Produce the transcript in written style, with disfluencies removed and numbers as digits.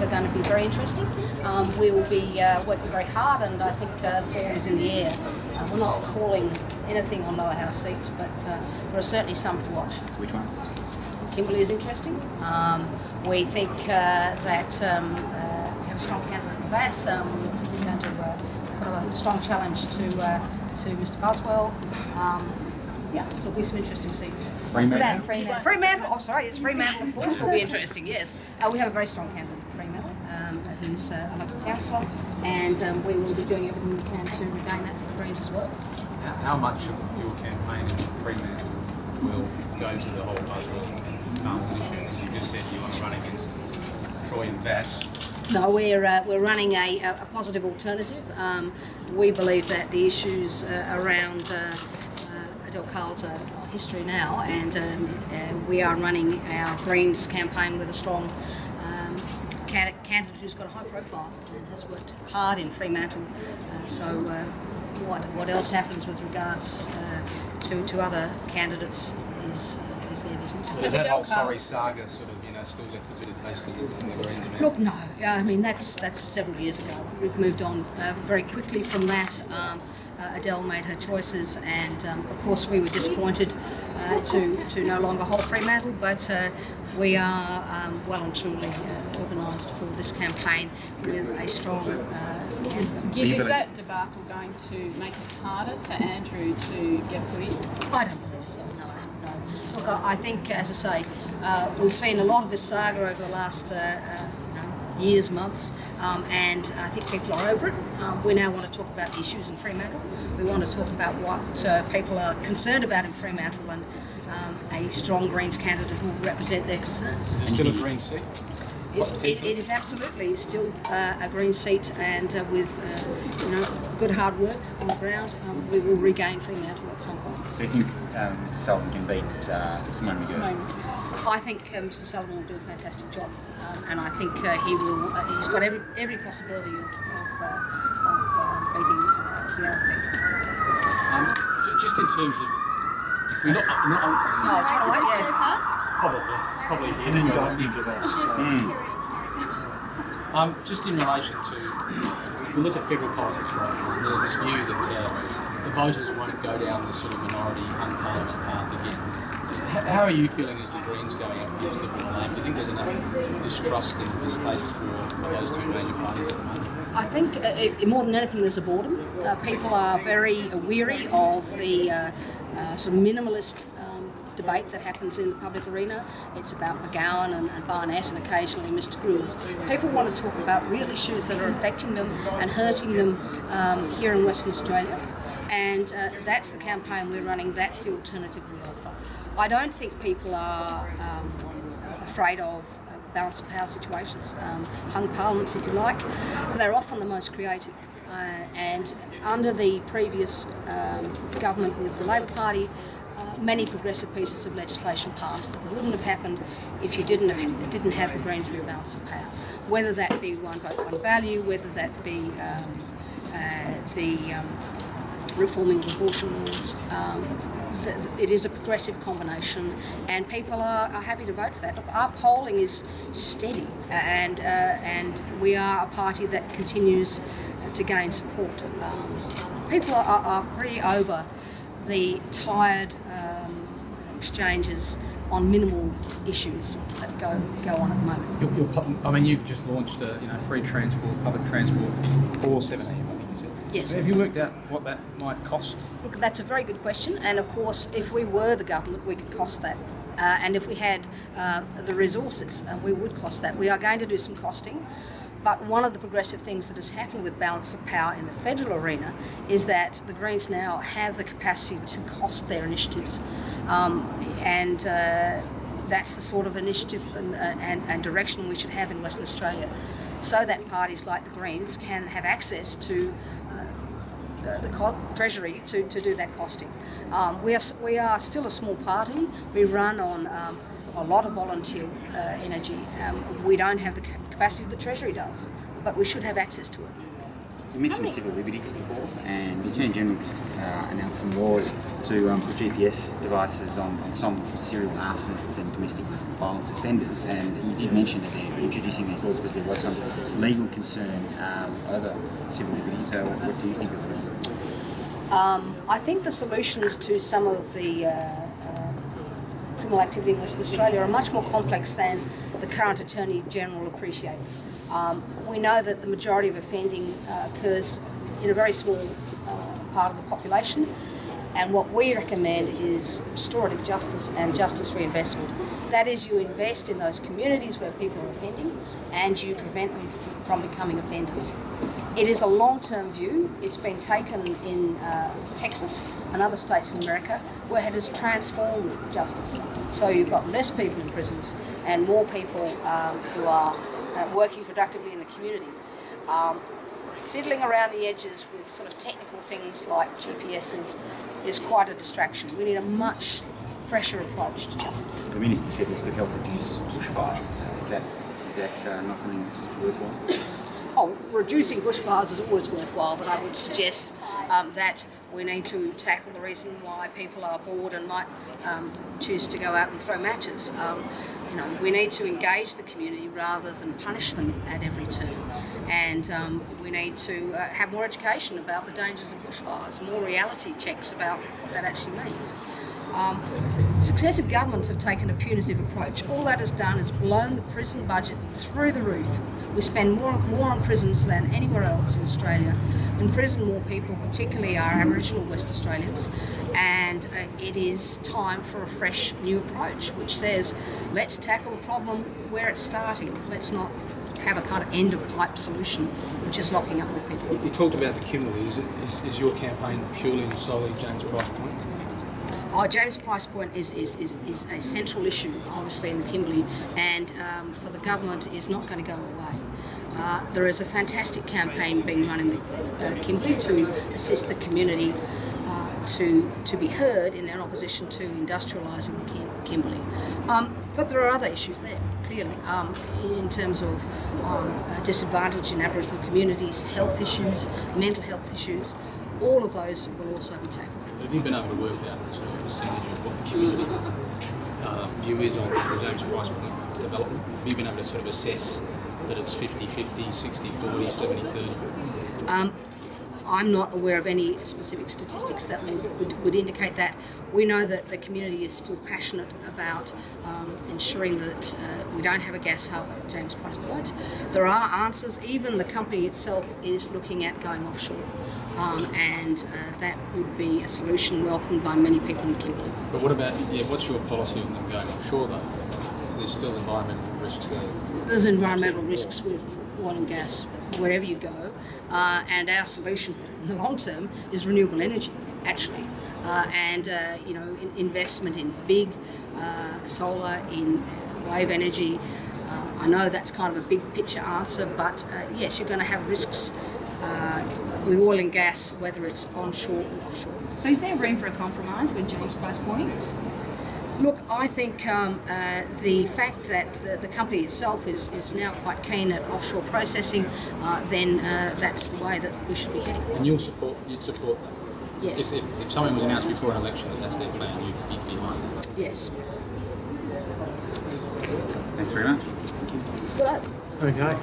They're going to be very interesting. We will be working very hard, and I think the ball is in the air. We're not calling anything on lower house seats, but there are certainly some to watch. Which one? Kimberley is interesting. We think that we have a strong candidate in Bass. We're going to put a strong challenge to Mr. Buswell. Yeah, there'll be some interesting seats. Fremantle. Oh, sorry, it's Fremantle, of course, will be interesting, yes. We have a very strong candidate in Fremantle, who's a local councillor, and we will be doing everything we can to regain that for the Greens as well. How much of your campaign in Fremantle will go to the whole Buswell issue? As you just said, you want to run against Troy and Bass. No, we're running a positive alternative. We believe that the issues around Adele Carl's history now, and we are running our Greens campaign with a strong candidate who's got a high profile and has worked hard in Fremantle. So what else happens with regards to other candidates is their business. Is that whole sorry saga sort of, still left a bit of taste in the Greens? Look, no. I mean, that's several years ago. We've moved on very quickly from that. Adele made her choices, and of course we were disappointed to no longer hold Fremantle, but we are well and truly organised for this campaign with a strong Giz, is that debacle going to make it harder for Andrew to get footy? I don't believe so, no. Look, I think, as I say, we've seen a lot of this saga over the last years, months, and I think people are over it. We now want to talk about the issues in Fremantle. We want to talk about what people are concerned about in Fremantle, and a strong Greens candidate who will represent their concerns. Is it still a Green seat? It is absolutely still a Green seat, and with good hard work on the ground, we will regain Fremantle at some point. So you think Mr. Sullivan can beat Simone McGirt? I think Mr. Sullivan will do a fantastic job, and I think he will. He's got every possibility of beating the LP. Just in terms of, if we probably here. Didn't go into that. Just in relation to, if we look at federal politics right now, there's this view that the voters won't go down the sort of minority unparliament path again. How are you feeling as the Greens going up against Liberal and Labor? Do you think there's enough distrust and distaste for those two major parties at the moment? I think more than anything there's a boredom. People are very weary of the sort of minimalist debate that happens in the public arena. It's about McGowan and Barnett and occasionally Mr. Grewals. People want to talk about real issues that are affecting them and hurting them here in Western Australia, and that's the campaign we're running. That's the alternative we offer. I don't think people are afraid of balance of power situations, hung parliaments if you like. They're often the most creative, and under the previous government with the Labor Party, many progressive pieces of legislation passed that wouldn't have happened if you didn't have the Greens in the balance of power. Whether that be one vote, one value, whether that be the reforming of abortion laws. It is a progressive combination, and people are happy to vote for that. Look, our polling is steady, and we are a party that continues to gain support. People are pretty over the tired exchanges on minimal issues that go on at the moment. You've just launched free transport, public transport for 17. Yes. Have you worked out what that might cost? Look, that's a very good question, and of course, if we were the government, we could cost that. And if we had the resources, we would cost that. We are going to do some costing, but one of the progressive things that has happened with balance of power in the federal arena is that the Greens now have the capacity to cost their initiatives, and that's the sort of initiative and direction we should have in Western Australia, so that parties like the Greens can have access to the Treasury to do that costing. We are still a small party. We run on a lot of volunteer energy. We don't have the capacity the Treasury does, but we should have access to it. You mentioned civil liberties before, and the Attorney General just announced some laws to put GPS devices on some serial arsonists and domestic violence offenders. And you did mention that they're introducing these laws because there was some legal concern over civil liberties. So what do you think of it? I think the solutions to some of the criminal activity in Western Australia are much more complex than the current Attorney General appreciates. We know that the majority of offending occurs in a very small part of the population, and what we recommend is restorative justice and justice reinvestment. That is, you invest in those communities where people are offending and you prevent them from becoming offenders. It is a long-term view. It's been taken in Texas and other states in America where it has transformed justice. So you've got less people in prisons and more people who are working productively in the community. Fiddling around the edges with sort of technical things like GPSs is quite a distraction. We need a much fresher approach to justice. The Minister said this could help reduce bushfires. Is that not something that's worthwhile? Oh, reducing bushfires is always worthwhile, but I would suggest that we need to tackle the reason why people are bored and might choose to go out and throw matches. We need to engage the community rather than punish them at every turn. And we need to have more education about the dangers of bushfires, more reality checks about what that actually means. Successive governments have taken a punitive approach. All that has done is blown the prison budget through the roof. We spend more on prisons than anywhere else in Australia. Imprison more people, particularly our Aboriginal West Australians, and it is time for a fresh new approach which says let's tackle the problem where it's starting. Let's not have a kind of end-of-pipe solution which is locking up more people. You talked about the Kimberley. Is your campaign purely and solely James Price Point? James Price Point is a central issue, obviously, in the Kimberley, and for the government is not going to go away. There is a fantastic campaign being run in the Kimberley to assist the community to be heard in their opposition to industrialising the Kimberley. But there are other issues there, clearly, in terms of disadvantage in Aboriginal communities, health issues, mental health issues. All of those will also be tackled. Have you been able to work out sort of percentage of what the community view is on the James Price Point development? Have you been able to sort of assess that it's 50-50, 60-40, 70-30? I'm not aware of any specific statistics that would indicate that. We know that the community is still passionate about ensuring that we don't have a gas hub at James Price Point. There are answers. Even the company itself is looking at going offshore. And that would be a solution welcomed by many people in Kimberley. But what about, what's your policy on them going offshore though? There's still environmental risks there. There's environmental risks with oil and gas wherever you go, and our solution in the long term is renewable energy, actually, and investment in big solar, in wave energy. I know that's kind of a big picture answer, but yes, you're going to have risks with oil and gas, whether it's onshore or offshore. So is there room for a compromise with James Price Point? Look, I think the fact that the company itself is now quite keen at offshore processing, then that's the way that we should be heading. And you'd support that? Yes. If something was announced before an election that that's their plan, you'd be behind it? Yes. Thanks very much. Good luck. Okay.